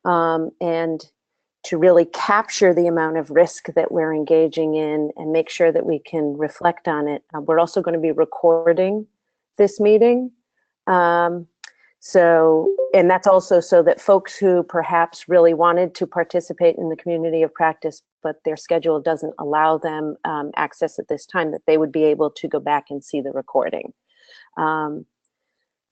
and to really capture the amount of risk that we're engaging in and make sure that we can reflect on it. We're also going to be recording this meeting. And that's also so that folks who perhaps really wanted to participate in the community of practice, but their schedule doesn't allow them access at this time, that they would be able to go back and see the recording.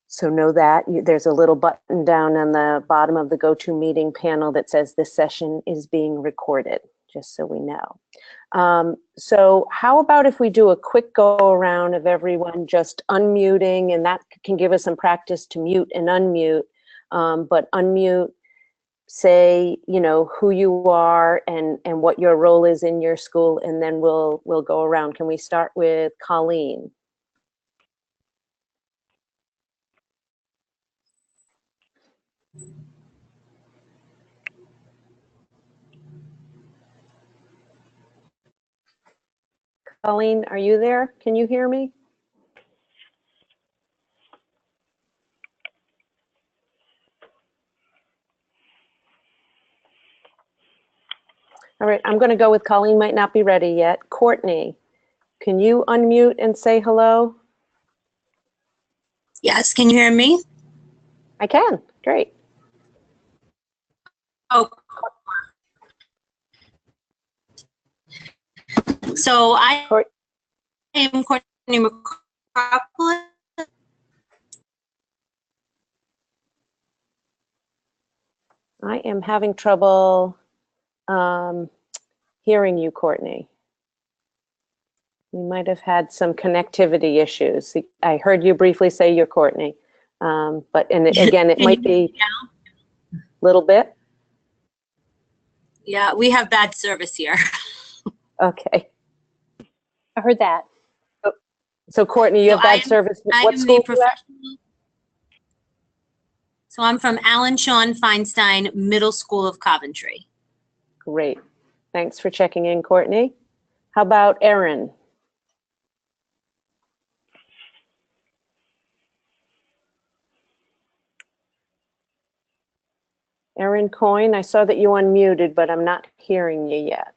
So know that there's a little button down on the bottom of the GoToMeeting panel that says this session is being recorded, just so we know. So how about if we do a quick go around of everyone just unmuting, and that can give us some practice to mute and unmute, but unmute, say, you know, who you are and what your role is in your school, and then we'll go around. Can we start with Colleen? Colleen, are you there? Can you hear me? All right, I'm going to go with Colleen might not be ready yet. Courtney, can you unmute and say hello? Yes, can you hear me? I can, great. Oh. So I am Courtney McCarthy. I am having trouble hearing you, Courtney. We might have had some connectivity issues. I heard you briefly say you're Courtney, but again, it might be a little bit. Yeah, we have bad service here. Okay. I heard that. So Courtney, you have bad service. What school are you at? So I'm from Alan Sean Feinstein Middle School of Coventry. Great. Thanks for checking in, Courtney. How about Erin? Erin Coyne, I saw that you unmuted, but I'm not hearing you yet.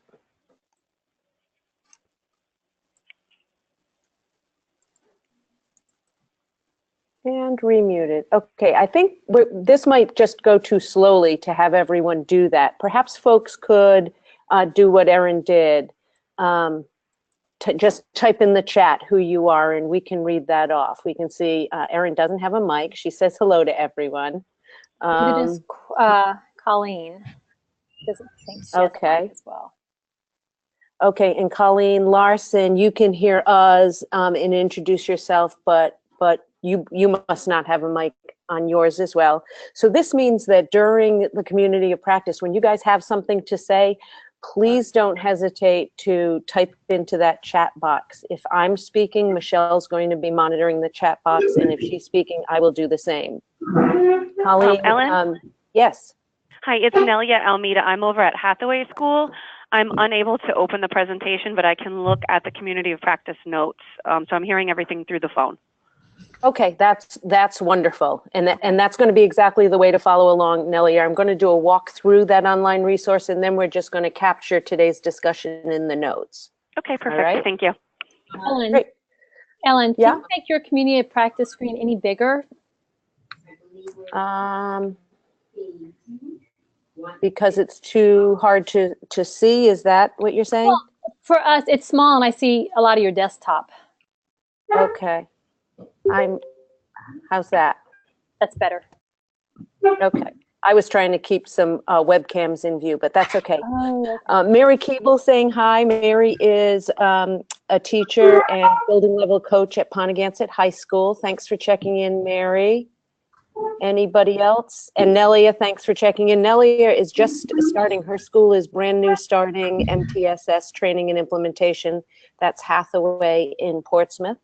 And remuted. Okay, I think this might just go too slowly to have everyone do that. Perhaps folks could do what Erin did. Just type in the chat who you are and we can read that off. We can see Erin doesn't have a mic. She says hello to everyone. It is Colleen. Doesn't think she has a mic as well. Okay, and Colleen Larson, you can hear us and introduce yourself, but you must not have a mic on yours as well. So this means that during the community of practice, when you guys have something to say, please don't hesitate to type into that chat box. If I'm speaking, Michelle's going to be monitoring the chat box, and if she's speaking, I will do the same. Colleen, Ellen? Yes. Hi, it's Nelia Almeida. I'm over at Hathaway School. I'm unable to open the presentation, but I can look at the community of practice notes. So I'm hearing everything through the phone. Okay, that's wonderful. And that's going to be exactly the way to follow along, Nellie. I'm going to do a walk through that online resource, and then we're just going to capture today's discussion in the notes. Okay, perfect. Right? Thank you. Ellen, Yeah? can you make your community of practice screen any bigger? Because it's too hard to see, is that what you're saying? Well, for us, it's small, and I see a lot of your desktop. Okay. How's that? That's better. Okay. I was trying to keep some webcams in view, but that's okay. Oh, okay. Mary Keeble saying hi. Mary is a teacher and building level coach at Pontigansett High School. Thanks for checking in, Mary. Anybody else? And Nelia, thanks for checking in. Nelia is just starting. Her school is brand new, starting MTSS training and implementation. That's Hathaway in Portsmouth.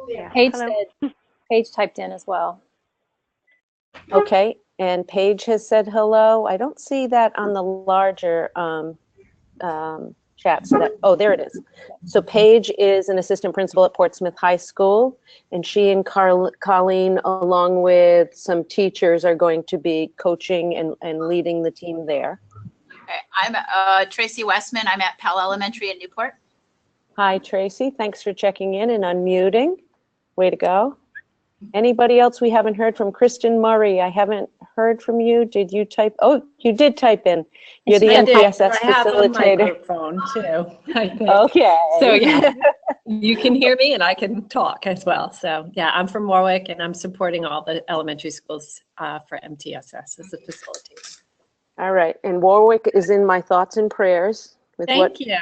Yeah. Paige typed in as well. Okay, and Paige has said hello. I don't see that on the larger chat. So that, oh, there it is. So Paige is an assistant principal at Portsmouth High School, and she and Colleen, along with some teachers, are going to be coaching and leading the team there. Okay. I'm Tracy Westman. I'm at Pell Elementary in Newport. Hi, Tracy. Thanks for checking in and unmuting. Way to go. Anybody else we haven't heard from? Kristen Murray, I haven't heard from you. Did you type? Oh, you did type in. You're the MTSS I have a facilitator. microphone too, I think. Okay. So yeah, you can hear me and I can talk as well. So yeah, I'm from Warwick and I'm supporting all the elementary schools for MTSS as a facilitator. All right. And Warwick is in my thoughts and prayers with what you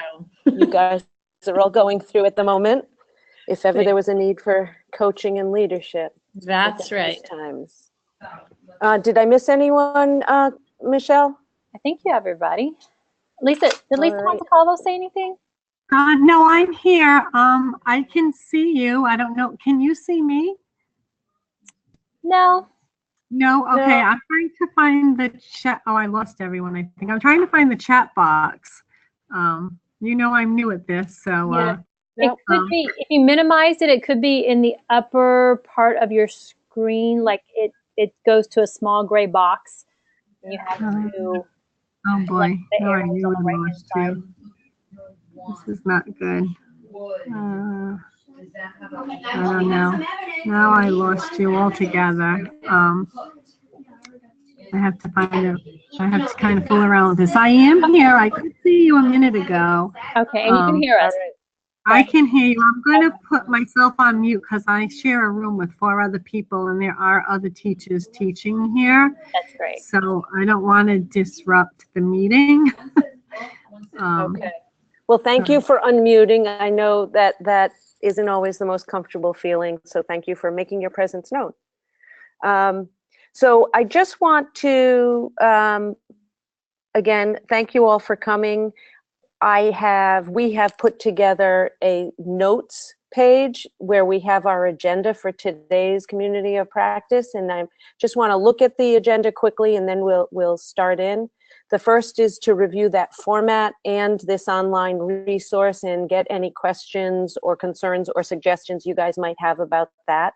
guys are all going through at the moment. If ever there was a need for coaching and leadership. That's right. Times. Did I miss anyone, Michelle? I think you have everybody. Lisa, did Lisa Montecalvo say anything? No, I'm here. I can see you. I don't know. Can you see me? No. No? Okay. No. I'm trying to find the chat. Oh, I lost everyone, I think. I'm trying to find the chat box. You know I'm new at this, so... Yeah. It could be, if you minimize it, it could be in the upper part of your screen, like it goes to a small gray box. And you have to... Oh boy, the no, I arrows knew on the I right-hand lost side. you. This is not good. I don't know. Now I lost you altogether. I have to find it. I have to kind of fool around with this. I am here. I could see you a minute ago. Okay, and you can hear us. I can hear you. I'm going to put myself on mute because I share a room with 4 other people and there are other teachers teaching here. That's great. So I don't want to disrupt the meeting. Okay. Well, thank you for unmuting. I know that that isn't always the most comfortable feeling, so thank you for making your presence known. So I just want to, again, thank you all for coming. We have put together a notes page where we have our agenda for today's community of practice, and I just want to look at the agenda quickly and then we'll start in. The first is to review that format and this online resource and get any questions or concerns or suggestions you guys might have about that.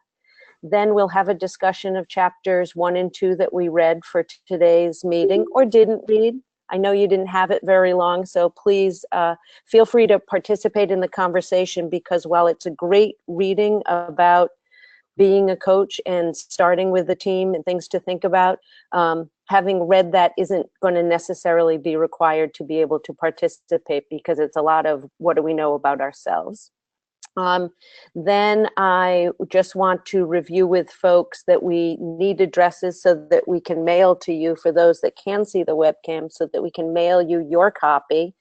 Then we'll have a discussion of chapters 1 and 2 that we read for today's meeting or didn't read. I know you didn't have it very long, so please feel free to participate in the conversation, because while it's a great reading about being a coach and starting with the team and things to think about, having read that isn't going to necessarily be required to be able to participate, because it's a lot of what do we know about ourselves. Then I just want to review with folks that we need addresses so that we can mail to you, for those that can see the webcam, so that we can mail you your copy.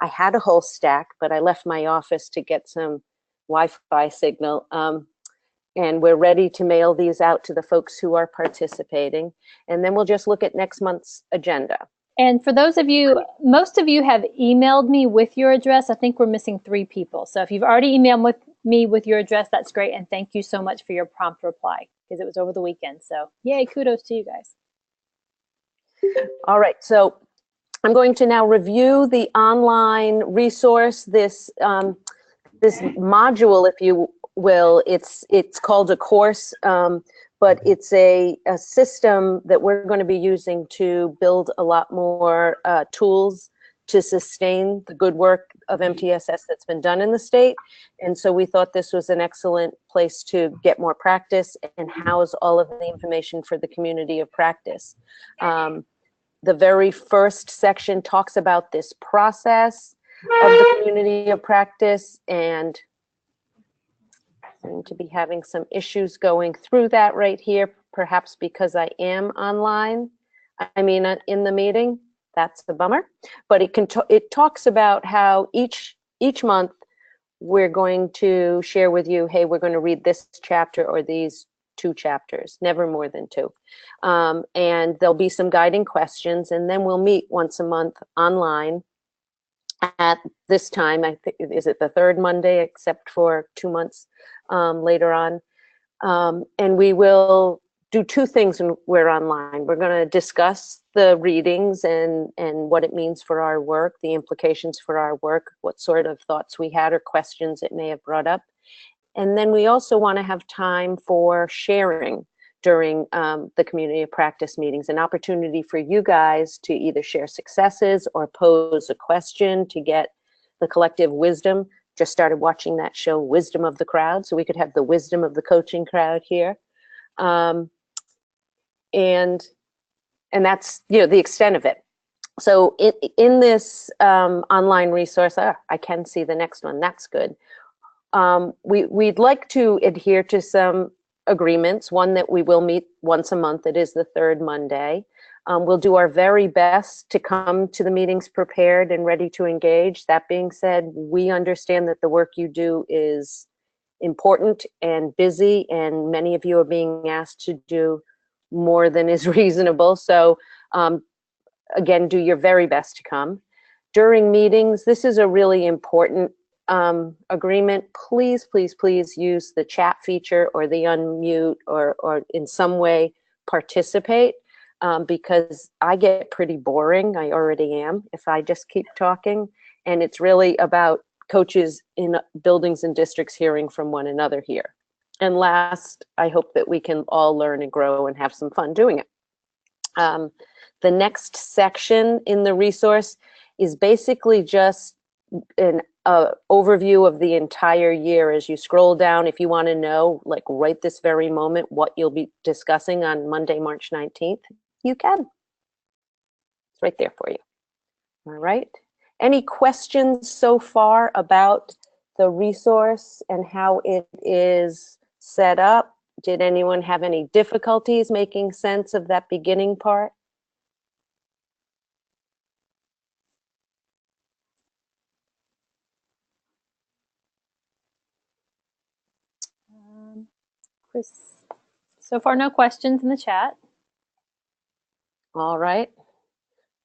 I had a whole stack, but I left my office to get some Wi-Fi signal. And we're ready to mail these out to the folks who are participating. And then we'll just look at next month's agenda. And for those of you, most of you have emailed me with your address. I think we're missing 3 people. So if you've already emailed me with your address, that's great. And thank you so much for your prompt reply, because it was over the weekend. So yay, kudos to you guys. All right, so I'm going to now review the online resource, this module, if you will. It's called a course, but it's a system that we're going to be using to build a lot more tools to sustain the good work of MTSS that's been done in the state. And so we thought this was an excellent place to get more practice and house all of the information for the community of practice. The very first section talks about this process of the community of practice, and I seem to be having some issues going through that right here, perhaps because I am online. I mean, in the meeting. That's the bummer. But it talks about how each month we're going to share with you, hey, we're going to read this chapter or these 2 chapters, never more than 2. And there'll be some guiding questions, and then we'll meet once a month online at this time. I think, is it the 3rd Monday, except for 2 months later on? And we will do two things when we're online. We're going to discuss the readings and what it means for our work, the implications for our work, what sort of thoughts we had or questions it may have brought up. And then we also want to have time for sharing during the community of practice meetings, an opportunity for you guys to either share successes or pose a question to get the collective wisdom. Just started watching that show, Wisdom of the Crowd, so we could have the wisdom of the coaching crowd here. And that's, you know, the extent of it. So in this online resource, I can see the next one. That's good. We'd like to adhere to some agreements. One, that we will meet once a month. It is the third Monday. We'll do our very best to come to the meetings prepared and ready to engage. That being said, we understand that the work you do is important and busy, and many of you are being asked to do more than is reasonable. So again, do your very best to come. During meetings, this is a really important agreement. Please, please, please use the chat feature or the unmute or in some way participate, because I get pretty boring. I already am if I just keep talking. And it's really about coaches in buildings and districts hearing from one another here. And last, I hope that we can all learn and grow and have some fun doing it. The next section in the resource is basically just an overview of the entire year. As you scroll down, if you want to know, like right this very moment, what you'll be discussing on Monday, March 19th, you can. It's right there for you. All right. Any questions so far about the resource and how it is set up? Did anyone have any difficulties making sense of that beginning part? Chris, so far no questions in the chat. All right.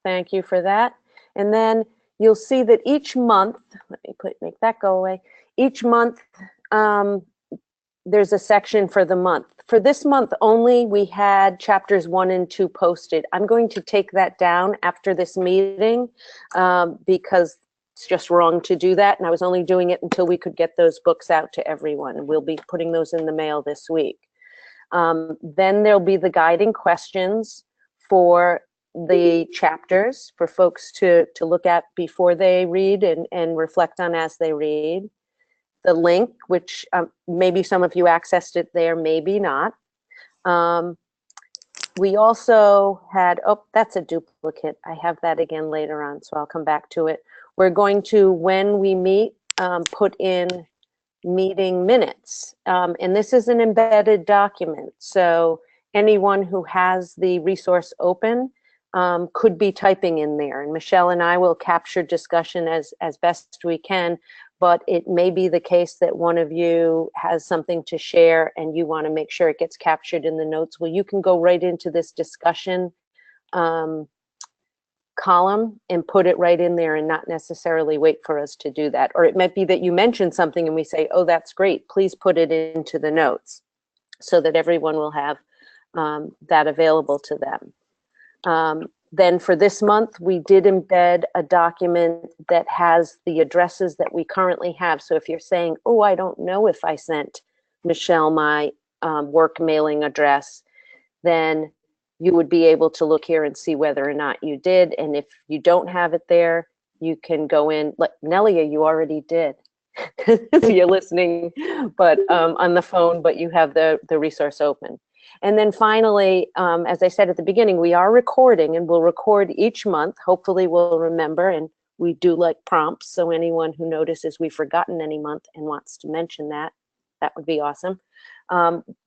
Thank you for that. And then you'll see that each month, let me make that go away. Each month, there's a section for the month. For this month only, we had chapters 1 and 2 posted. I'm going to take that down after this meeting because it's just wrong to do that. And I was only doing it until we could get those books out to everyone. We'll be putting those in the mail this week. Then there'll be the guiding questions for the chapters for folks to look at before they read and reflect on as they read. The link, which maybe some of you accessed it there, maybe not. We also had, oh, that's a duplicate. I have that again later on, so I'll come back to it. We're going to, when we meet, put in meeting minutes. And this is an embedded document, so anyone who has the resource open could be typing in there. And Michelle and I will capture discussion as best we can, but it may be the case that one of you has something to share and you want to make sure it gets captured in the notes. Well, you can go right into this discussion column and put it right in there and not necessarily wait for us to do that. Or it might be that you mention something and we say, oh, that's great, please put it into the notes so that everyone will have that available to them. Then for this month, we did embed a document that has the addresses that we currently have. So if you're saying, oh, I don't know if I sent Michelle my work mailing address, then you would be able to look here and see whether or not you did. And if you don't have it there, you can go in, like Nelia, you already did. So you're listening, but on the phone, but you have the resource open. And then finally, as I said at the beginning, we are recording and we'll record each month. Hopefully we'll remember, and we do like prompts. So anyone who notices we've forgotten any month and wants to mention that, that would be awesome.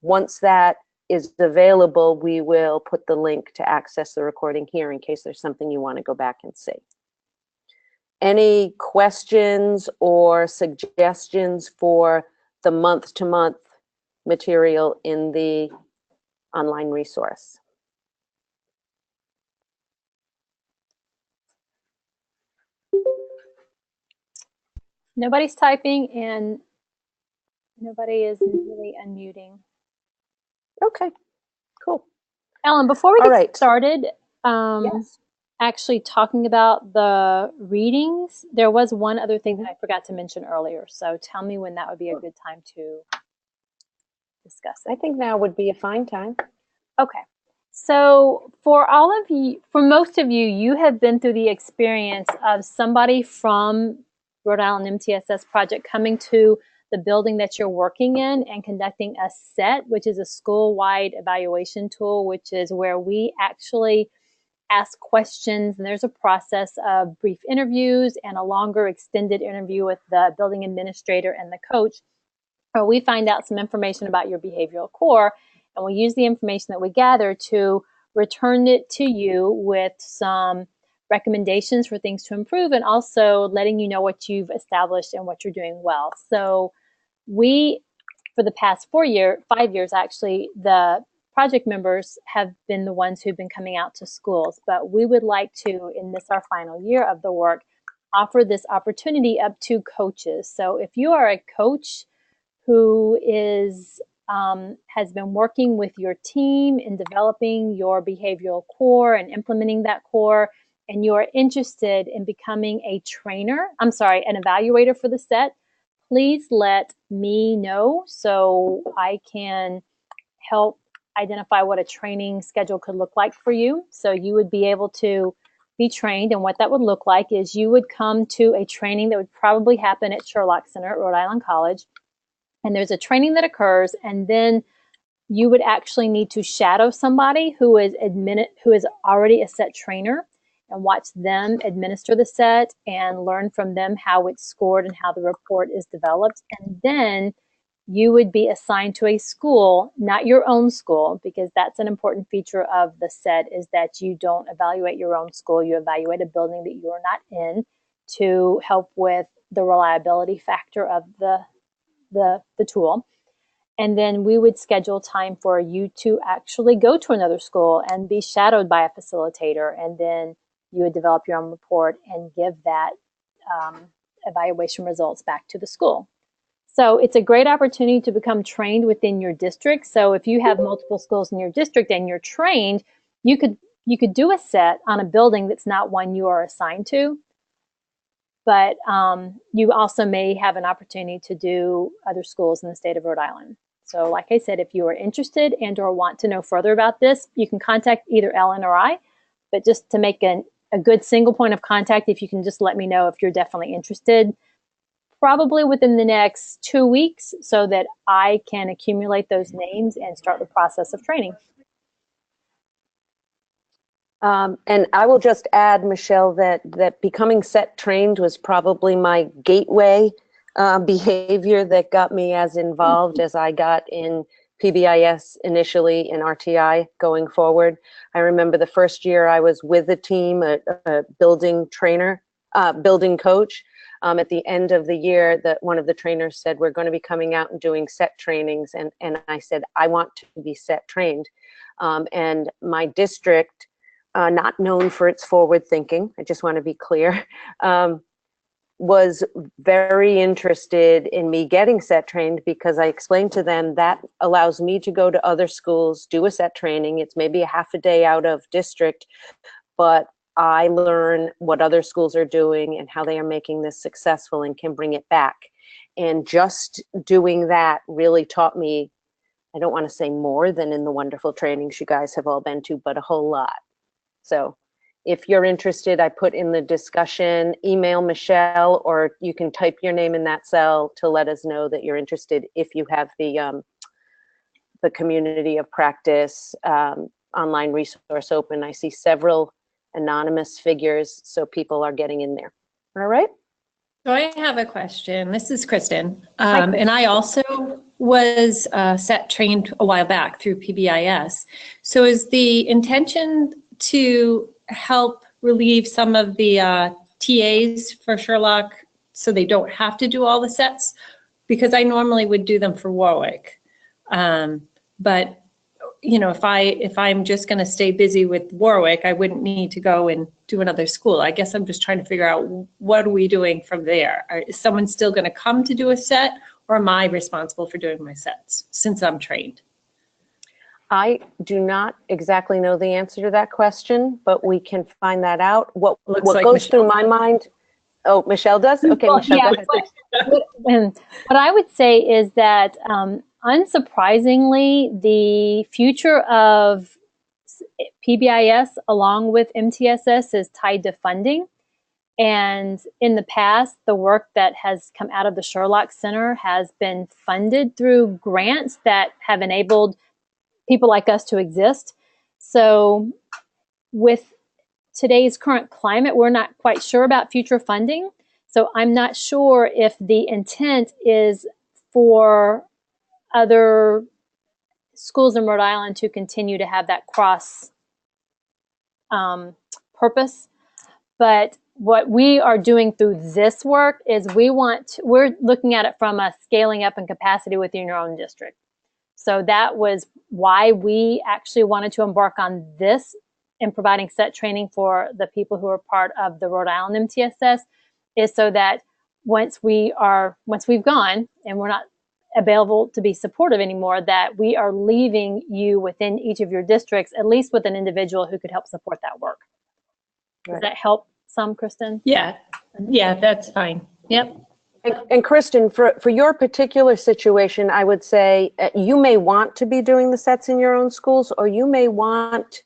Once that is available, we will put the link to access the recording here in case there's something you want to go back and see. Any questions or suggestions for the month-to-month material in the online resource? Nobody's typing and nobody is really unmuting. Okay, Cool. Ellen, before we All get right. started, Yes. actually talking about the readings, there was one other thing that I forgot to mention earlier. So tell me when that would be a good time to discuss it. I think now would be a fine time. Okay. So for all of you, for most of you, you have been through the experience of somebody from Rhode Island MTSS project coming to the building that you're working in and conducting a SET, which is a school-wide evaluation tool, which is where we actually ask questions, and there's a process of brief interviews and a longer extended interview with the building administrator and the coach, where we find out some information about your behavioral core, and we use the information that we gather to return it to you with some recommendations for things to improve, and also letting you know what you've established and what you're doing well. So we, for the past 5 years actually, the project members have been the ones who've been coming out to schools, but we would like to, in this our final year of the work, offer this opportunity up to coaches. So if you are a coach who is has been working with your team in developing your behavioral core and implementing that core, and you are interested in becoming an evaluator for the SET, please let me know so I can help identify what a training schedule could look like for you. So you would be able to be trained, and what that would look like is you would come to a training that would probably happen at Sherlock Center at Rhode Island College. And there's a training that occurs, and then you would actually need to shadow somebody who is already a SET trainer and watch them administer the SET and learn from them how it's scored and how the report is developed. And then you would be assigned to a school, not your own school, because that's an important feature of the SET, is that you don't evaluate your own school. You evaluate a building that you are not in to help with the reliability factor of the tool. And then we would schedule time for you to actually go to another school and be shadowed by a facilitator, and then you would develop your own report and give that evaluation results back to the school. So it's a great opportunity to become trained within your district. So if you have multiple schools in your district and you're trained, you could do a SET on a building that's not one you are assigned to. But you also may have an opportunity to do other schools in the state of Rhode Island. So like I said, if you are interested and or want to know further about this, you can contact either Ellen or I. But just to make a good single point of contact, if you can just let me know if you're definitely interested, probably within the next 2 weeks, so that I can accumulate those names and start the process of training. And I will just add, Michelle, that becoming SET trained was probably my gateway behavior that got me as involved as I got in PBIS initially and RTI going forward. I remember the first year I was with a team, a building trainer, building coach. At the end of the year, one of the trainers said, we're going to be coming out and doing SET trainings. And I said, I want to be SET trained. And my district, not known for its forward thinking, I just want to be clear, was very interested in me getting SET trained, because I explained to them that allows me to go to other schools, do a SET training. It's maybe a half a day out of district, but I learn what other schools are doing and how they are making this successful and can bring it back. And just doing that really taught me, I don't want to say more than in the wonderful trainings you guys have all been to, but a whole lot. So if you're interested, I put in the discussion, email Michelle, or you can type your name in that cell to let us know that you're interested if you have the community of practice online resource open. I see several anonymous figures, so people are getting in there. All right. So I have a question. This is Kristen. And I also was SET trained a while back through PBIS. So is the intention to help relieve some of the TAs for Sherlock so they don't have to do all the SETs? Because I normally would do them for Warwick. But you know, if I'm just going to stay busy with Warwick, I wouldn't need to go and do another school. I guess I'm just trying to figure out, what are we doing from there? Is someone still going to come to do a SET, or am I responsible for doing my SETs since I'm trained? I do not exactly know the answer to that question, but we can find that out. What Like goes through my mind? Oh, Michelle does? Okay, Well, Michelle, yeah, go ahead. what I would say is that, unsurprisingly, the future of PBIS along with MTSS is tied to funding. And in the past, the work that has come out of the Sherlock Center has been funded through grants that have enabled people like us to exist. So with today's current climate, we're not quite sure about future funding. So I'm not sure if the intent is for other schools in Rhode Island to continue to have that cross purpose. But what we are doing through this work is we're looking at it from a scaling up and capacity within your own district. So that was why we actually wanted to embark on this in providing set training for the people who are part of the Rhode Island MTSS, is so that once we've gone and we're not available to be supportive anymore, that we are leaving you within each of your districts, at least with an individual who could help support that work. Does that help some, Kristen? Yeah, that's fine. Yep. And Kristen, for your particular situation, I would say you may want to be doing the sets in your own schools, or you may want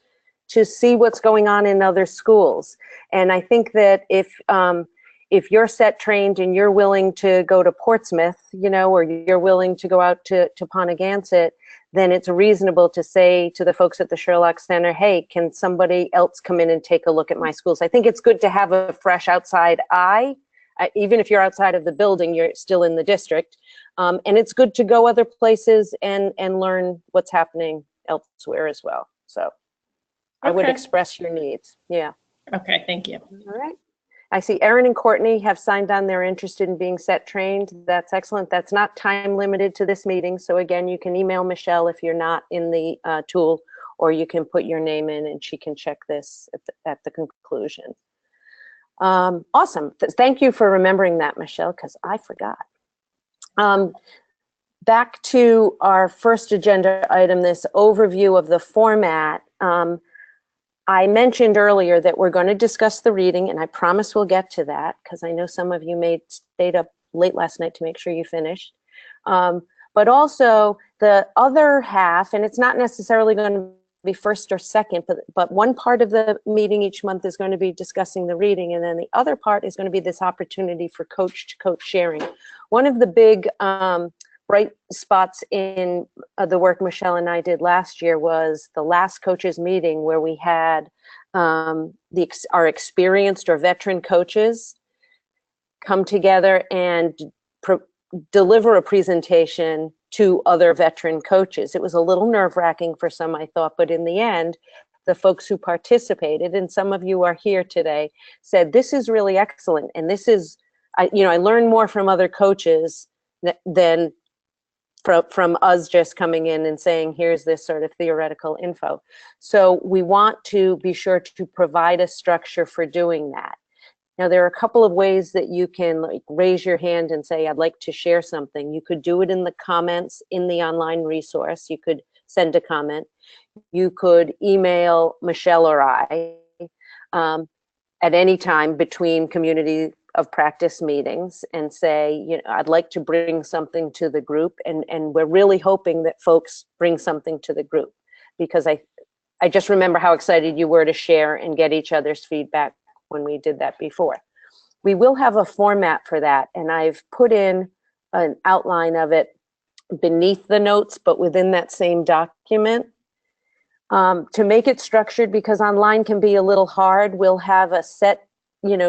to see what's going on in other schools. And I think that if you're set trained and you're willing to go to Portsmouth, or you're willing to go out to Ponegantset, then it's reasonable to say to the folks at the Sherlock Center, hey, can somebody else come in and take a look at my schools? I think it's good to have a fresh outside eye. Even if you're outside of the building, you're still in the district. And it's good to go other places and learn what's happening elsewhere as well. So I would express your needs. Yeah. Okay, thank you. All right. I see Erin and Courtney have signed on. They're interested in being set trained. That's excellent. That's not time limited to this meeting. So again, you can email Michelle if you're not in the tool, or you can put your name in and she can check this at the conclusion. Awesome. Thank you for remembering that, Michelle, because I forgot. Back to our first agenda item, this overview of the format. I mentioned earlier that we're going to discuss the reading, and I promise we'll get to that because I know some of you stayed up late last night to make sure you finished. But also the other half, and it's not necessarily going to be first or second, but one part of the meeting each month is going to be discussing the reading, and then the other part is going to be this opportunity for coach-to-coach sharing. One of the big bright spots in the work Michelle and I did last year was the last coaches meeting, where we had our experienced or veteran coaches come together and deliver a presentation to other veteran coaches. It was a little nerve-wracking for some, I thought, but in the end, the folks who participated, and some of you are here today, said, this is really excellent. And this is, I learned more from other coaches than from us just coming in and saying, here's this sort of theoretical info. So we want to be sure to provide a structure for doing that. Now, there are a couple of ways that you can raise your hand and say, I'd like to share something. You could do it in the comments in the online resource. You could send a comment. You could email Michelle or I at any time between community of practice meetings and say, I'd like to bring something to the group. And we're really hoping that folks bring something to the group, because I just remember how excited you were to share and get each other's feedback when we did that before. We will have a format for that, and I've put in an outline of it beneath the notes, but within that same document. To make it structured, because online can be a little hard, we'll have a set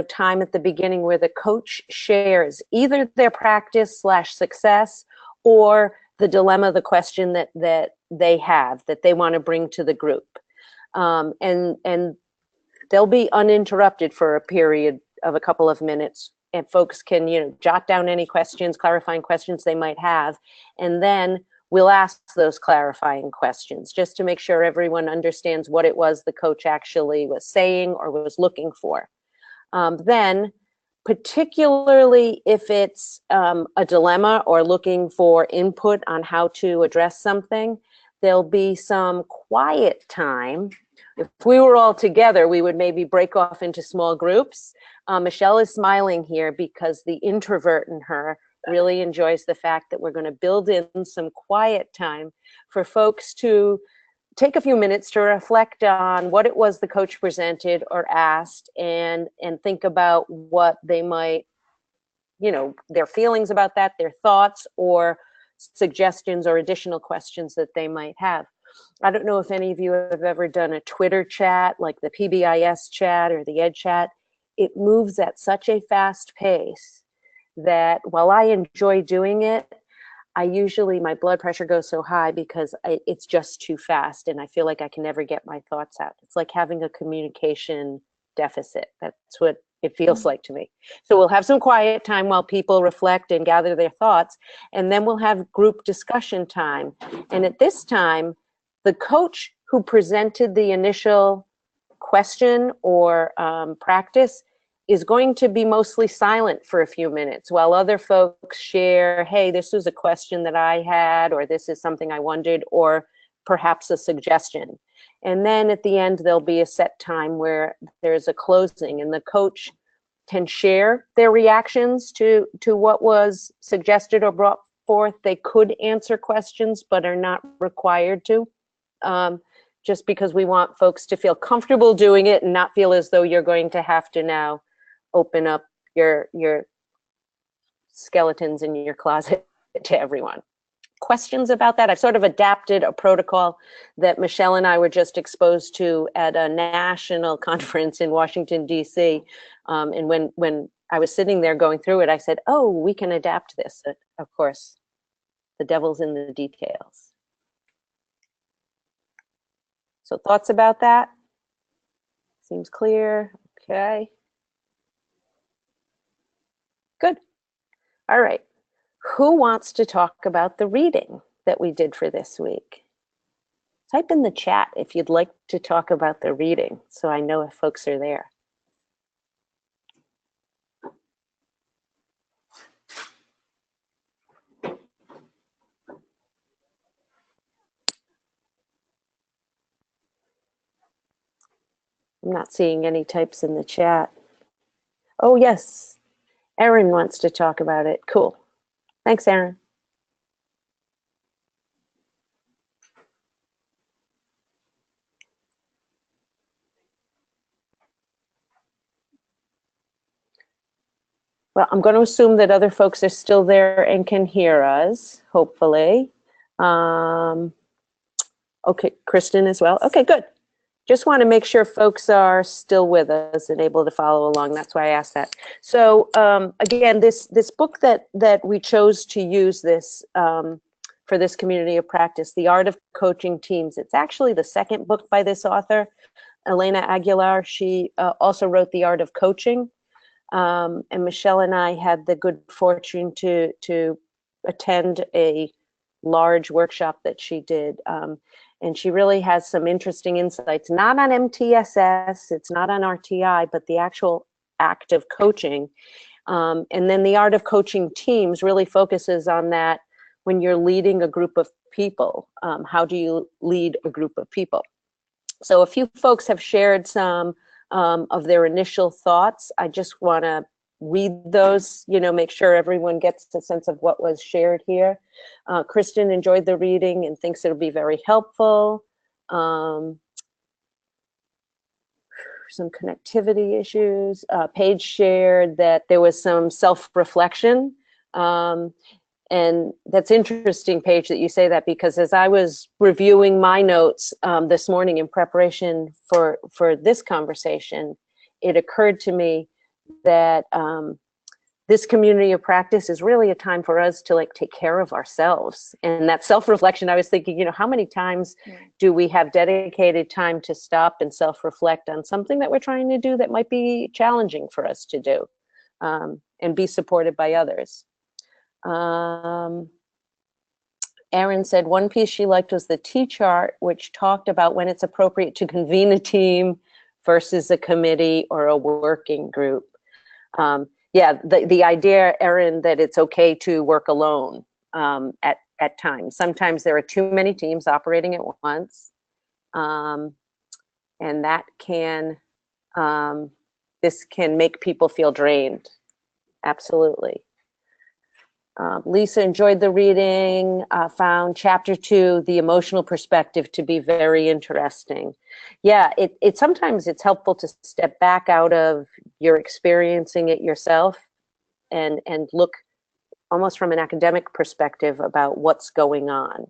time at the beginning where the coach shares either their practice/success or the dilemma, the question that they have, that they want to bring to the group. And they'll be uninterrupted for a period of a couple of minutes, and folks can, jot down any questions, clarifying questions they might have, and then we'll ask those clarifying questions just to make sure everyone understands what it was the coach actually was saying or was looking for. Then, particularly if it's a dilemma or looking for input on how to address something, there'll be some quiet time. If we were all together, we would maybe break off into small groups. Michelle is smiling here because the introvert in her really enjoys the fact that we're going to build in some quiet time for folks to take a few minutes to reflect on what it was the coach presented or asked, and think about what they might, their feelings about that, their thoughts or suggestions or additional questions that they might have. I don't know if any of you have ever done a Twitter chat, like the PBIS chat or the Ed chat. It moves at such a fast pace that while I enjoy doing it, my blood pressure goes so high because it's just too fast and I feel like I can never get my thoughts out. It's like having a communication deficit. That's what it feels like to me. So we'll have some quiet time while people reflect and gather their thoughts, and then we'll have group discussion time. And at this time, the coach who presented the initial question or practice is going to be mostly silent for a few minutes while other folks share, hey, this was a question that I had, or this is something I wondered, or perhaps a suggestion. And then at the end, there'll be a set time where there's a closing and the coach can share their reactions to what was suggested or brought forth. They could answer questions, but are not required to. Just because we want folks to feel comfortable doing it and not feel as though you're going to have to now open up your skeletons in your closet to everyone. Questions about that? I've sort of adapted a protocol that Michelle and I were just exposed to at a national conference in Washington, D.C. And when I was sitting there going through it, I said, oh, we can adapt this. Of course, the devil's in the details. So thoughts about that? Seems clear. Okay. Good. All right. Who wants to talk about the reading that we did for this week? Type in the chat if you'd like to talk about the reading so I know if folks are there. I'm not seeing any types in the chat. Oh, yes. Erin wants to talk about it. Cool. Thanks, Erin. Well, I'm going to assume that other folks are still there and can hear us, hopefully. Okay, Kristen as well. Okay, good. Just want to make sure folks are still with us and able to follow along. That's why I asked that. So again, this book that we chose to use this for this community of practice, The Art of Coaching Teams. It's actually the second book by this author, Elena Aguilar. She also wrote The Art of Coaching. And Michelle and I had the good fortune to attend a large workshop that she did. And she really has some interesting insights, not on MTSS, it's not on RTI, but the actual act of coaching. And then The Art of Coaching Teams really focuses on that when you're leading a group of people. How do you lead a group of people? So a few folks have shared some of their initial thoughts. I just want to read those, make sure everyone gets a sense of what was shared here. Kristen enjoyed the reading and thinks it'll be very helpful. Some connectivity issues. Paige shared that there was some self-reflection. And that's interesting, Paige, that you say that, because as I was reviewing my notes this morning in preparation for this conversation, it occurred to me that this community of practice is really a time for us to take care of ourselves. And that self-reflection, I was thinking, how many times do we have dedicated time to stop and self-reflect on something that we're trying to do that might be challenging for us to do, and be supported by others. Erin said one piece she liked was the T-chart, which talked about when it's appropriate to convene a team versus a committee or a working group. Yeah, the idea, Erin, that it's okay to work alone at at times. Sometimes there are too many teams operating at once. And that can, this can make people feel drained. Absolutely. Lisa enjoyed the reading, found chapter 2, the emotional perspective, to be very interesting. Yeah, it sometimes it's helpful to step back out of your experiencing it yourself and look almost from an academic perspective about what's going on.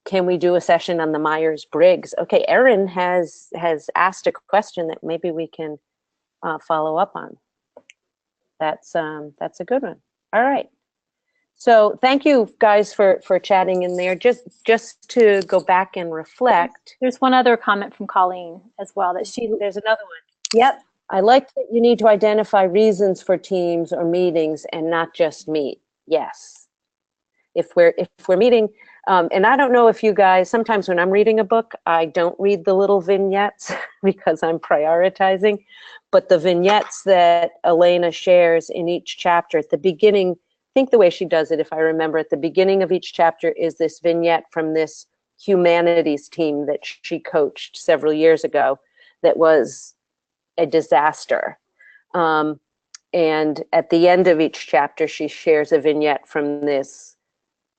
Can we do a session on the Myers-Briggs? Okay, Erin has asked a question that maybe we can follow up on. That's a good one. All right. So thank you guys for chatting in there. Just to go back and reflect. There's one other comment from Colleen as well that There's another one. Yep. I like that you need to identify reasons for teams or meetings and not just meet. Yes. If we're meeting, and I don't know if you guys, sometimes when I'm reading a book, I don't read the little vignettes because I'm prioritizing, but the vignettes that Elena shares in each chapter at the beginning, I think the way she does it, if I remember, at the beginning of each chapter is this vignette from this humanities team that she coached several years ago that was a disaster. And at the end of each chapter, she shares a vignette from this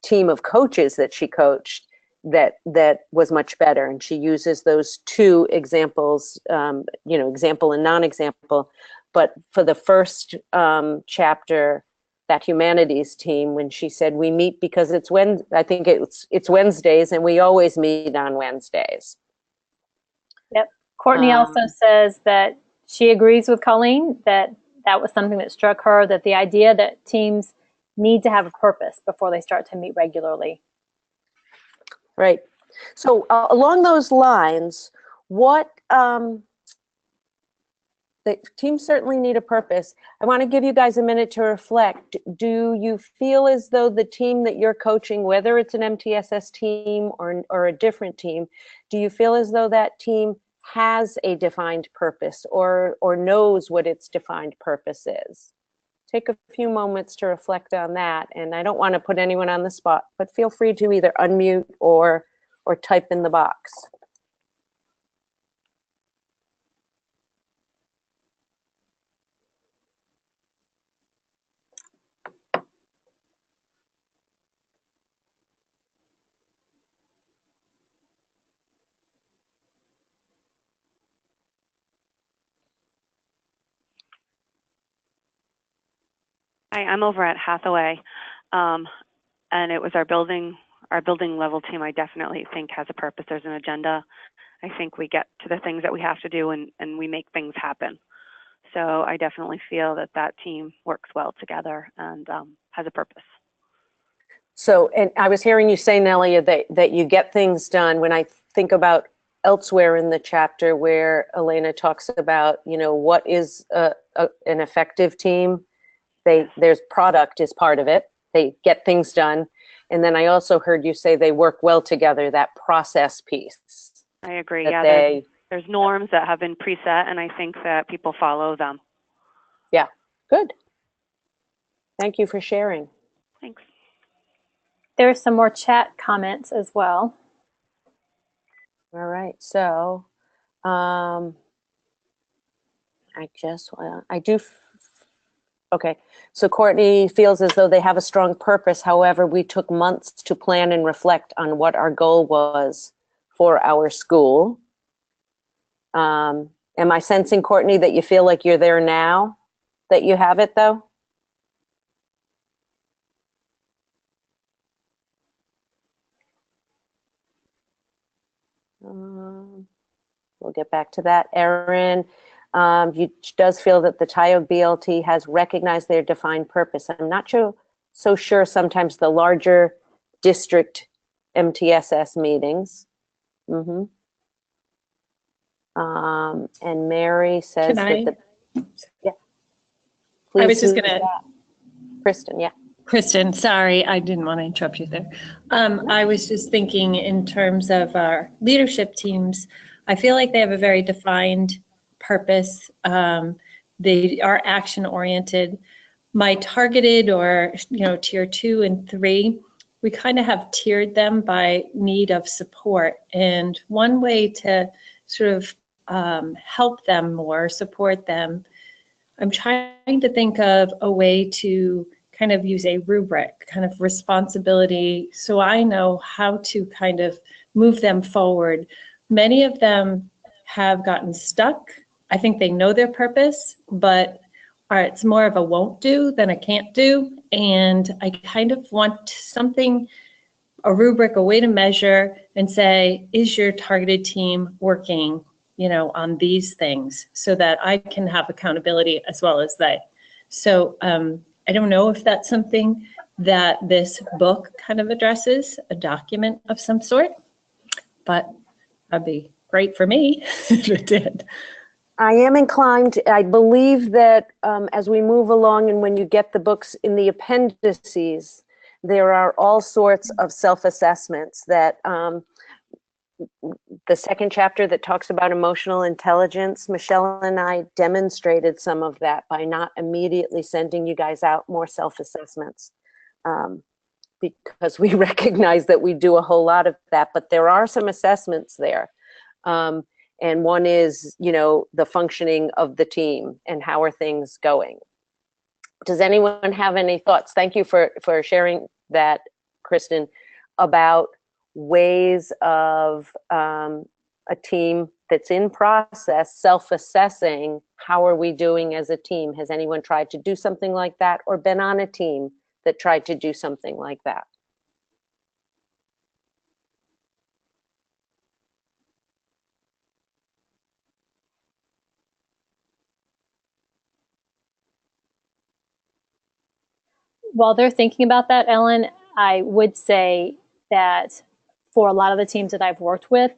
team of coaches that she coached that was much better. And she uses those two examples, example and non-example. But for the first chapter, that humanities team, when she said, we meet because it's I think it's Wednesdays and we always meet on Wednesdays. Yep. Courtney also says that she agrees with Colleen that was something that struck her, that the idea that teams need to have a purpose before they start to meet regularly. Right. So along those lines, what the teams certainly need a purpose. I want to give you guys a minute to reflect. Do you feel as though the team that you're coaching, whether it's an MTSS team or a different team, do you feel as though that team has a defined purpose or knows what its defined purpose is? Take a few moments to reflect on that. And I don't want to put anyone on the spot, but feel free to either unmute or type in the box. Hi, I'm over at Hathaway, and it was our building level team. I definitely think has a purpose. There's an agenda. I think we get to the things that we have to do and we make things happen. So I definitely feel that team works well together and has a purpose. So, and I was hearing you say, Nelia, that you get things done. When I think about elsewhere in the chapter where Elena talks about, what is an effective team, there's product is part of it. They get things done. And then I also heard you say they work well together, that process piece. I agree. Yeah, there's norms that have been preset, and I think that people follow them. Yeah, good. Thank you for sharing. Thanks. There are some more chat comments as well. All right, so okay, so Courtney feels as though they have a strong purpose. However, we took months to plan and reflect on what our goal was for our school. Am I sensing, Courtney, that you feel like you're there now, that you have it though? We'll get back to that. Erin, does feel that the Tioga BLT has recognized their defined purpose. I'm not so sure sometimes the larger district MTSS meetings. Mm-hmm. And Mary says yeah. Please, I was just going to. Kristen, yeah. Kristen, sorry, I didn't want to interrupt you there. I was just thinking in terms of our leadership teams, I feel like they have a very defined purpose. They are action oriented. My targeted or, tier 2 and 3, we kind of have tiered them by need of support. And one way to sort of help them more, support them, I'm trying to think of a way to kind of use a rubric, kind of responsibility, so I know how to kind of move them forward. Many of them have gotten stuck. I think they know their purpose, but it's more of a won't do than a can't do. And I kind of want something, a rubric, a way to measure and say, is your targeted team working, on these things, so that I can have accountability as well as they. So I don't know if that's something that this book kind of addresses, a document of some sort, but that'd be great for me if it did. I am inclined, I believe that as we move along and when you get the books in the appendices, there are all sorts of self-assessments that the second chapter that talks about emotional intelligence, Michelle and I demonstrated some of that by not immediately sending you guys out more self-assessments because we recognize that we do a whole lot of that, but there are some assessments there. And one is, the functioning of the team and how are things going. Does anyone have any thoughts? Thank you for sharing that, Kristen, about ways of a team that's in process, self-assessing, how are we doing as a team? Has anyone tried to do something like that or been on a team that tried to do something like that? While they're thinking about that, Ellen, I would say that for a lot of the teams that I've worked with,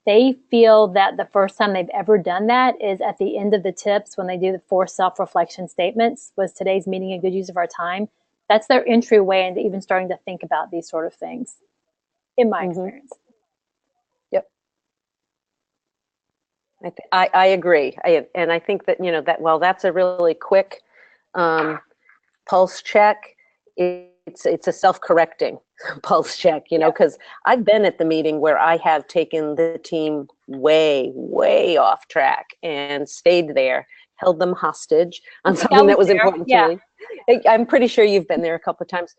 they feel that the first time they've ever done that is at the end of the tips when they do the 4 self-reflection statements. Was today's meeting a good use of our time? That's their entryway into even starting to think about these sort of things, in my experience. Yep. I agree. And I think that, that while that's a really quick pulse check, it's a self-correcting pulse check, because I've been at the meeting where I have taken the team way, way off track and stayed there, held them hostage on something that was important to me. I'm pretty sure you've been there a couple of times.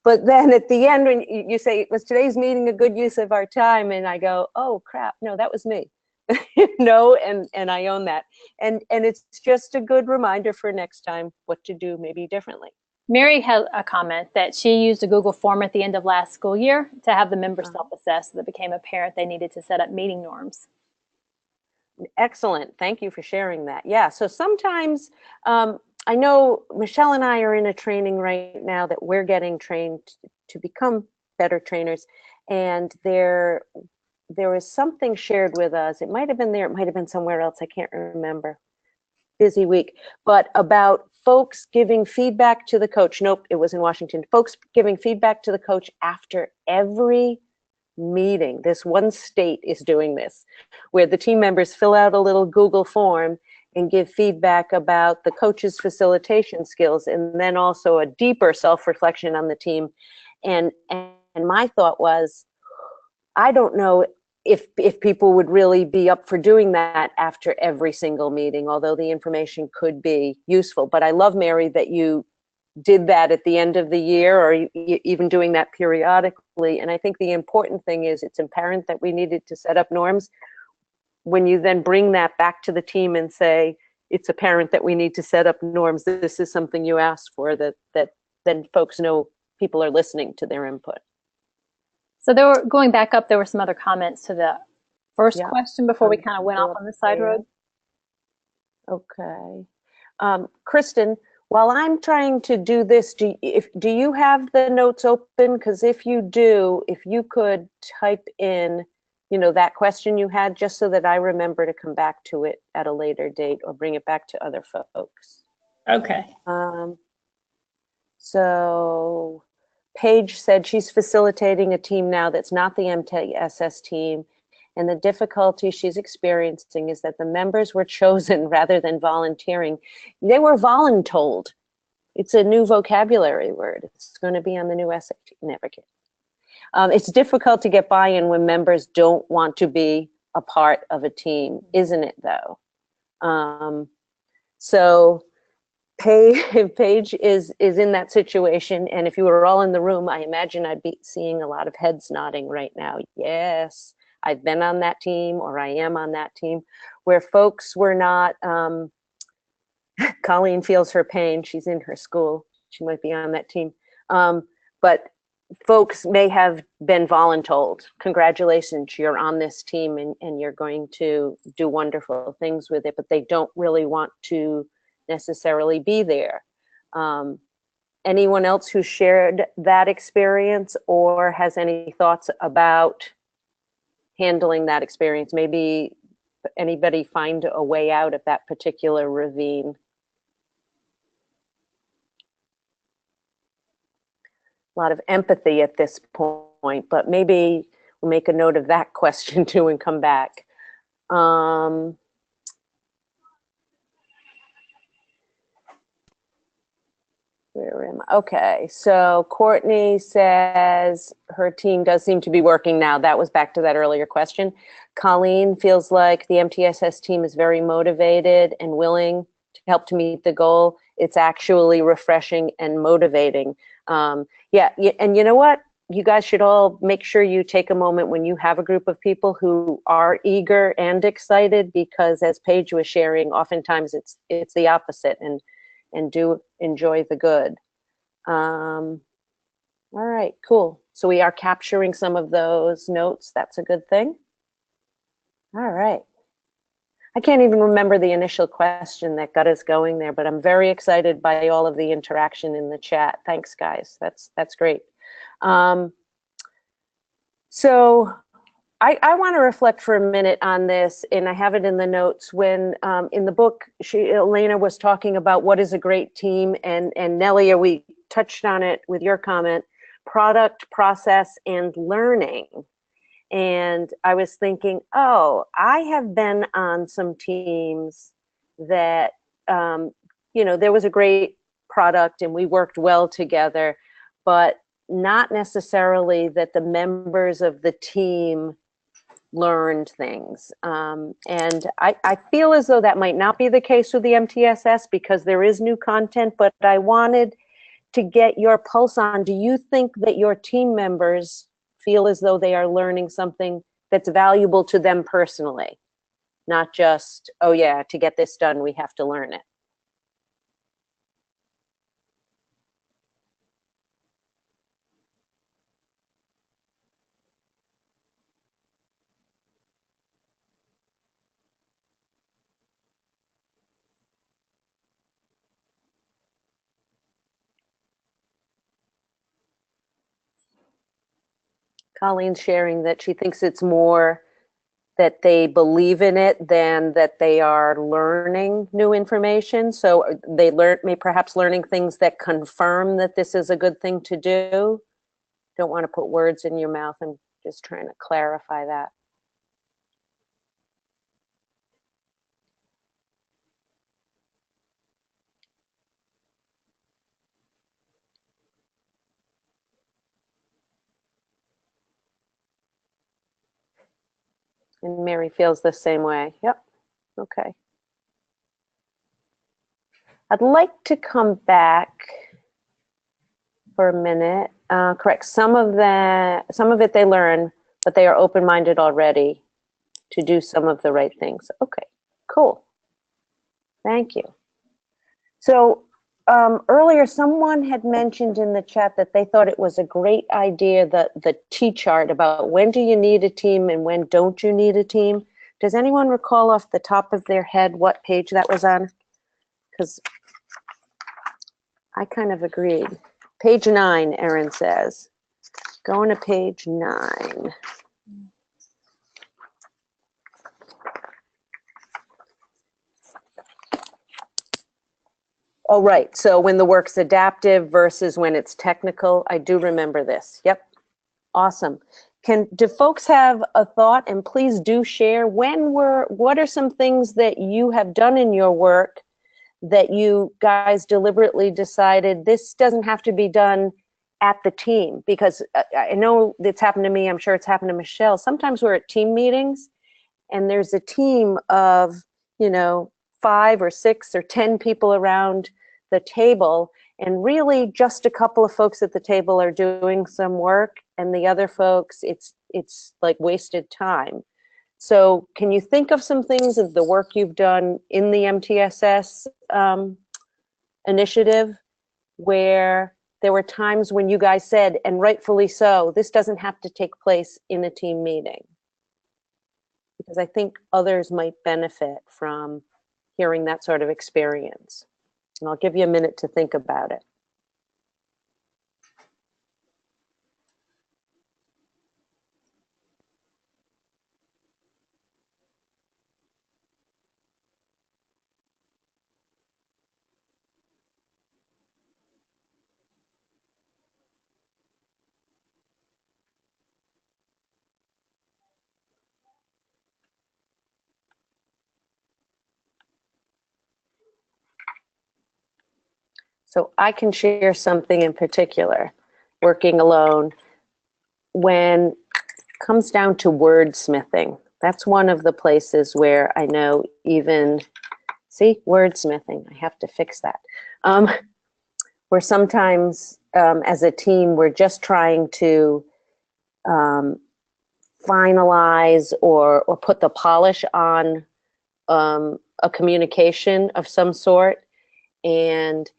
But then at the end, when you say, was today's meeting a good use of our time? And I go, oh crap, no, that was me. And I own that. And it's just a good reminder for next time what to do maybe differently. Mary had a comment that she used a Google form at the end of last school year to have the members self-assess, so that it became apparent they needed to set up meeting norms. Excellent. Thank you for sharing that. Yeah, so sometimes I know Michelle and I are in a training right now that we're getting trained to become better trainers. And there was something shared with us. It might have been there. It might have been somewhere else. I can't remember. Busy week. But about folks giving feedback to the coach. Nope, it was in Washington. Folks giving feedback to the coach after every meeting. This one state is doing this, where the team members fill out a little Google form and give feedback about the coach's facilitation skills, and then also a deeper self-reflection on the team. And my thought was, I don't know if people would really be up for doing that after every single meeting, although the information could be useful. But I love, Mary, that you did that at the end of the year, or even doing that periodically. And I think the important thing is it's apparent that we needed to set up norms. When you then bring that back to the team and say, it's apparent that we need to set up norms, this is something you asked for, that then folks know people are listening to their input. So going back up, there were some other comments to the first question before we kind of went off on the side road. Okay. Kristen, while I'm trying to do this, do you have the notes open? Because if you do, if you could type in, that question you had, just so that I remember to come back to it at a later date or bring it back to other folks. Okay. So Paige said she's facilitating a team now that's not the MTSS team, and the difficulty she's experiencing is that the members were chosen rather than volunteering. They were voluntold. It's a new vocabulary word. It's going to be on the new SAT. Never kid. It's difficult to get buy-in when members don't want to be a part of a team, isn't it though? So Paige is in that situation, and if you were all in the room, I imagine I'd be seeing a lot of heads nodding right now. Yes, I've been on that team, or I am on that team, where folks were not, Colleen feels her pain, she's in her school, she might be on that team, but folks may have been voluntold, congratulations, you're on this team and you're going to do wonderful things with it, but they don't really want to necessarily be there. Anyone else who shared that experience or has any thoughts about handling that experience? Maybe anybody find a way out of that particular ravine? A lot of empathy at this point, but maybe we'll make a note of that question too and come back. Where am I? Okay, so Courtney says her team does seem to be working now. That was back to that earlier question. Colleen feels like the MTSS team is very motivated and willing to help to meet the goal. It's actually refreshing and motivating. Yeah, and you know what? You guys should all make sure you take a moment when you have a group of people who are eager and excited, because as Paige was sharing, oftentimes it's the opposite, and do enjoy the good. All right, cool. So we are capturing some of those notes. That's a good thing. All right. I can't even remember the initial question that got us going there, but I'm very excited by all of the interaction in the chat. Thanks, guys. That's great. So I want to reflect for a minute on this, and I have it in the notes. When in the book, Elena was talking about what is a great team, and Nelia, we touched on it with your comment, product, process, and learning. And I was thinking, oh, I have been on some teams that, you know, there was a great product and we worked well together, but not necessarily that the members of the team learned things. And I feel as though that might not be the case with the MTSS because there is new content, but I wanted to get your pulse on, do you think that your team members feel as though they are learning something that's valuable to them personally, not just, oh yeah, to get this done, we have to learn it? Colleen's sharing that she thinks it's more that they believe in it than that they are learning new information. So they perhaps learning things that confirm that this is a good thing to do. Don't want to put words in your mouth. I'm just trying to clarify that. And Mary feels the same way. Yep. Okay. I'd like to come back for a minute. Correct. Some of it they learn, but they are open-minded already to do some of the right things. Okay. Cool. Thank you. So earlier, someone had mentioned in the chat that they thought it was a great idea, the T-chart about when do you need a team and when don't you need a team. Does anyone recall off the top of their head what page that was on? Because I kind of agreed. Page 9, Erin says. Going to page 9. Oh, right. So when the work's adaptive versus when it's technical, I do remember this. Yep. Awesome. Do folks have a thought? And please do share what are some things that you have done in your work that you guys deliberately decided this doesn't have to be done at the team, because I know it's happened to me, I'm sure it's happened to Michelle. Sometimes we're at team meetings and there's a team of, 5 or 6 or 10 people around the table, and really just a couple of folks at the table are doing some work, and the other folks, it's like wasted time. So can you think of some things of the work you've done in the MTSS initiative where there were times when you guys said, and rightfully so, this doesn't have to take place in a team meeting? Because I think others might benefit from hearing that sort of experience. And I'll give you a minute to think about it. So I can share something in particular, working alone, when it comes down to wordsmithing. That's one of the places where I know even, see, wordsmithing, I have to fix that. Where sometimes as a team, we're just trying to finalize or put the polish on a communication of some sort, and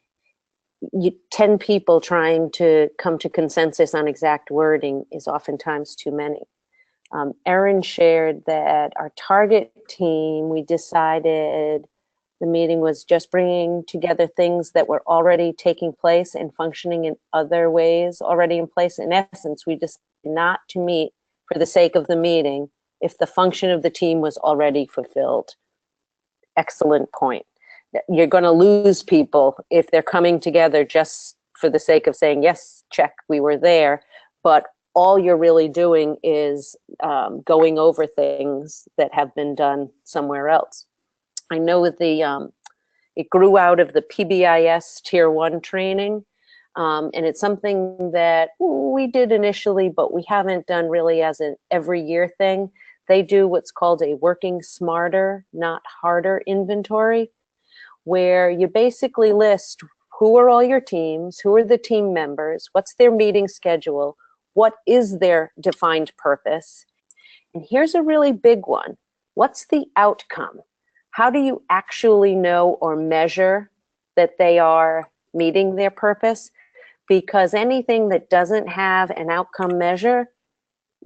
10 people trying to come to consensus on exact wording is oftentimes too many. Erin shared that our target team, we decided the meeting was just bringing together things that were already taking place and functioning in other ways already in place. In essence, we decided not to meet for the sake of the meeting if the function of the team was already fulfilled. Excellent point. You're going to lose people if they're coming together just for the sake of saying, yes, check, we were there. But all you're really doing is going over things that have been done somewhere else. I know that it grew out of the PBIS Tier 1 training, and it's something that we did initially, but we haven't done really as an every year thing. They do what's called a working smarter, not harder inventory, where you basically list who are all your teams, who are the team members, what's their meeting schedule, what is their defined purpose, and here's a really big one. What's the outcome? How do you actually know or measure that they are meeting their purpose? Because anything that doesn't have an outcome measure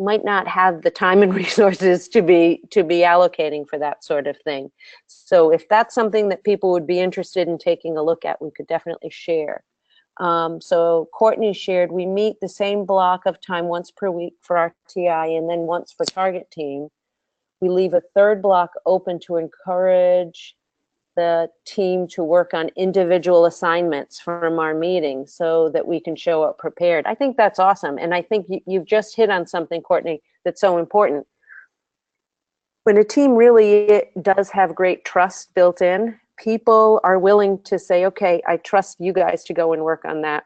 might not have the time and resources to be allocating for that sort of thing. So if that's something that people would be interested in taking a look at, we could definitely share. So Courtney shared, we meet the same block of time once per week for our TI and then once for target team. We leave a third block open to encourage the team to work on individual assignments from our meeting so that we can show up prepared. I think that's awesome. And I think you've just hit on something, Courtney, that's so important. When a team really does have great trust built in, people are willing to say, okay, I trust you guys to go and work on that,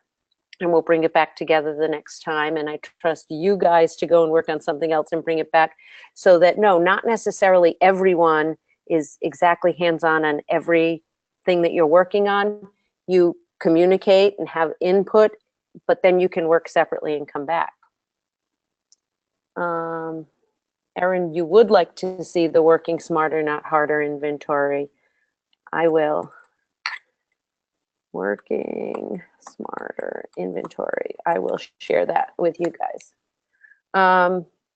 and we'll bring it back together the next time. And I trust you guys to go and work on something else and bring it back. So that, no, not necessarily everyone is exactly hands-on on everything that you're working on. You communicate and have input, but then you can work separately and come back. Erin, you would like to see the working smarter, not harder inventory. I will. Working smarter inventory. I will share that with you guys.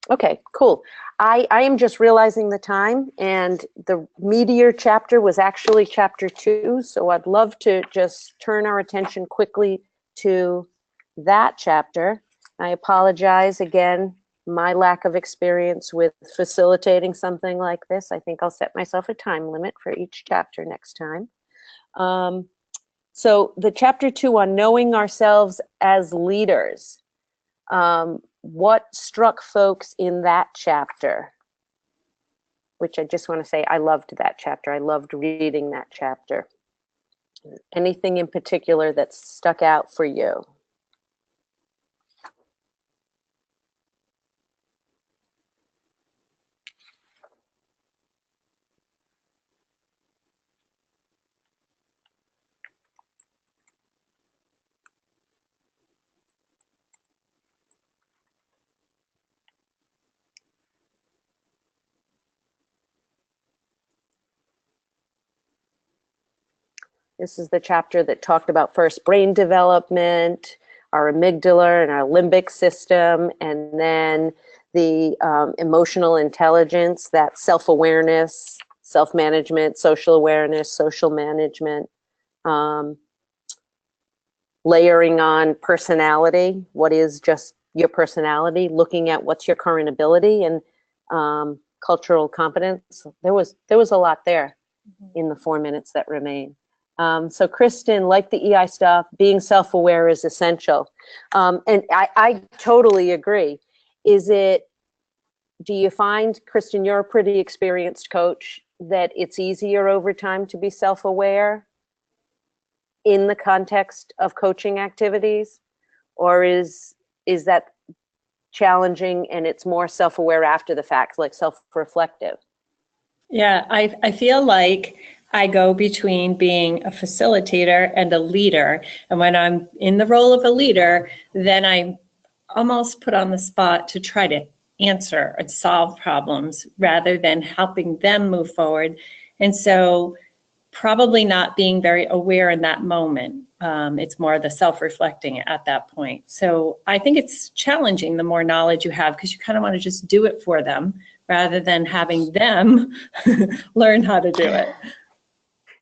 Okay, cool. I am just realizing the time, and the meteor chapter was actually chapter 2, so I'd love to just turn our attention quickly to that chapter. I apologize again, my lack of experience with facilitating something like this. I think I'll set myself a time limit for each chapter next time. So the chapter 2 on knowing ourselves as leaders. What struck folks in that chapter? Which I just want to say, I loved that chapter. I loved reading that chapter. Anything in particular that stuck out for you? This is the chapter that talked about first brain development, our amygdala and our limbic system, and then the emotional intelligence, that self-awareness, self-management, social awareness, social management, layering on personality. What is just your personality? Looking at what's your current ability, and cultural competence. There was a lot there in the 4 minutes that remain. So Kristen, like the EI stuff, being self-aware is essential. And I totally agree. Do you find, Kristen, you're a pretty experienced coach, that it's easier over time to be self-aware in the context of coaching activities? Or is that challenging and it's more self-aware after the fact, like self-reflective? Yeah, I feel like I go between being a facilitator and a leader. And when I'm in the role of a leader, then I'm almost put on the spot to try to answer and solve problems rather than helping them move forward. And so probably not being very aware in that moment. It's more the self-reflecting at that point. So I think it's challenging the more knowledge you have, because you kind of want to just do it for them rather than having them learn how to do it.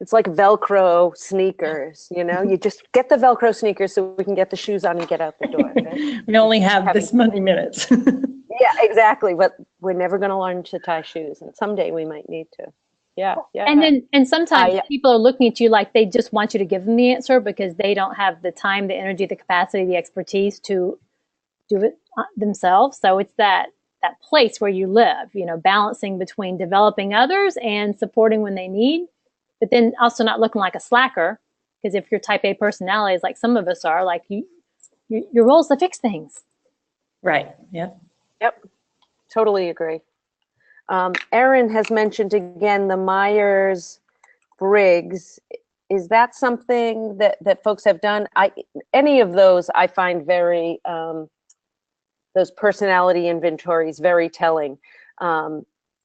It's like Velcro sneakers, you just get the Velcro sneakers so we can get the shoes on and get out the door. Right? We only have this many minutes. Yeah, exactly. But we're never going to learn to tie shoes. And someday we might need to. Yeah. And sometimes people are looking at you like they just want you to give them the answer because they don't have the time, the energy, the capacity, the expertise to do it themselves. So it's that place where you live, balancing between developing others and supporting when they need, but then also not looking like a slacker. Because if you're type A personalities, like some of us are, like your role is to fix things. Right. Yep. Totally agree. Erin has mentioned again the Myers-Briggs. Is that something that folks have done? Any of those I find very, those personality inventories very telling.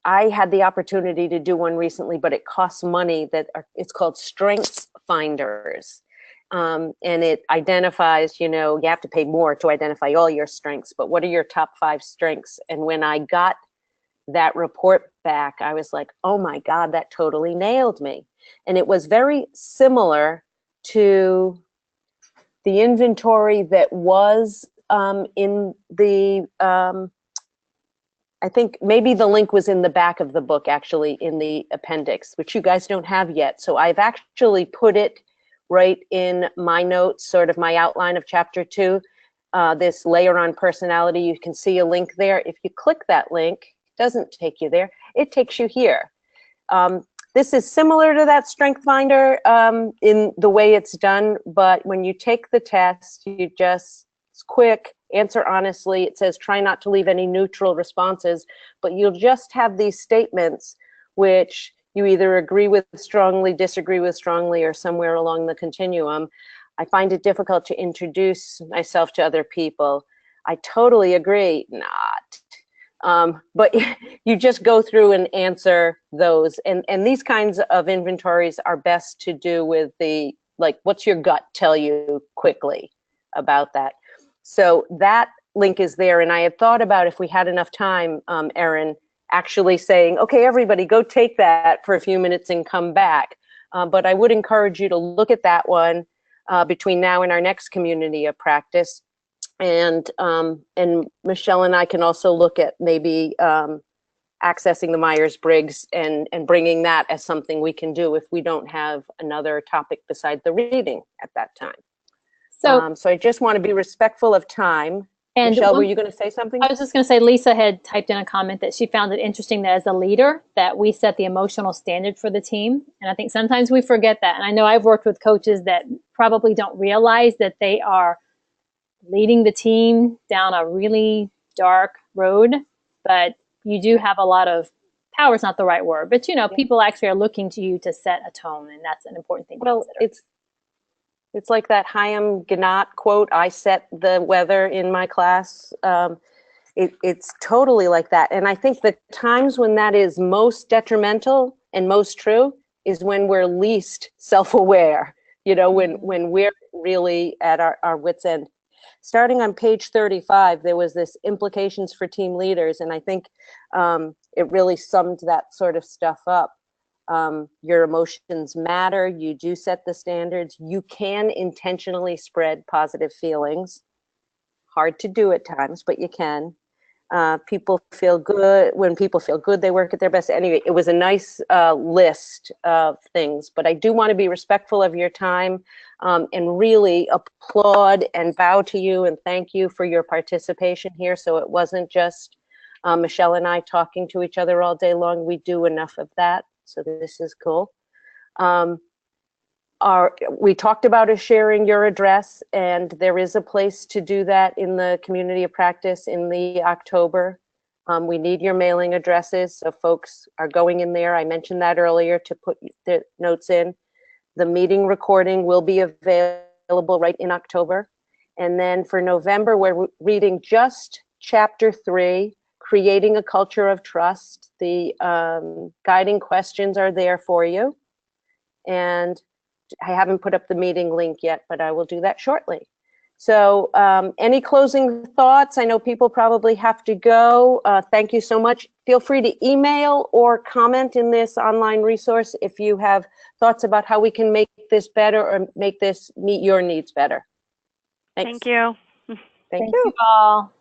I had the opportunity to do one recently, but it costs money. It's called Strengths Finders. And it identifies, you have to pay more to identify all your strengths, but what are your top 5 strengths? And when I got that report back, I was like, oh my God, that totally nailed me. And it was very similar to the inventory that was in the, I think maybe the link was in the back of the book, actually, in the appendix, which you guys don't have yet. So I've actually put it right in my notes, sort of my outline of chapter 2, this layer on personality. You can see a link there. If you click that link, doesn't take you there, it takes you here. This is similar to that Strength Finder in the way it's done, but when you take the test, it's quick, answer honestly. It says try not to leave any neutral responses, but you'll just have these statements which you either agree with strongly, disagree with strongly, or somewhere along the continuum. I find it difficult to introduce myself to other people. I totally agree, not. But you just go through and answer those. And these kinds of inventories are best to do with what's your gut tell you quickly about that. So that link is there. And I had thought about, if we had enough time, Erin, actually saying, okay, everybody go take that for a few minutes and come back. But I would encourage you to look at that one between now and our next community of practice. And Michelle and I can also look at maybe accessing the Myers-Briggs and bringing that as something we can do if we don't have another topic beside the reading at that time. So I just want to be respectful of time. And Michelle, were you going to say something? I was just going to say, Lisa had typed in a comment that she found it interesting that as a leader, that we set the emotional standard for the team. And I think sometimes we forget that. And I know I've worked with coaches that probably don't realize that they are leading the team down a really dark road, but you do have a lot of power is not the right word, but people actually are looking to you to set a tone, and that's an important thing to consider. It's like that Chaim Gnat quote, I set the weather in my class. It's totally like that. And I think the times when that is most detrimental and most true is when we're least self-aware. you know, when we're really at our wits' end. Starting on page 35, there was this implications for team leaders, and I think it really summed that sort of stuff up. Your emotions matter. You do set the standards. You can intentionally spread positive feelings. Hard to do at times, but you can. People feel good. When people feel good, they work at their best. Anyway, it was a nice list of things, but I do want to be respectful of your time and really applaud and bow to you and thank you for your participation here. So it wasn't just Michelle and I talking to each other all day long. We do enough of that. So this is cool. We talked about sharing your address, and there is a place to do that in the community of practice in the October. We need your mailing addresses, so folks are going in there. I mentioned that earlier to put the notes in. The meeting recording will be available right in October. And then for November, we're reading just chapter 3, Creating a Culture of Trust. The guiding questions are there for you. And I haven't put up the meeting link yet, but I will do that shortly. So any closing thoughts? I know people probably have to go. Thank you so much. Feel free to email or comment in this online resource if you have thoughts about how we can make this better or make this meet your needs better. Thanks. Thank you. Thank Thank you. you all.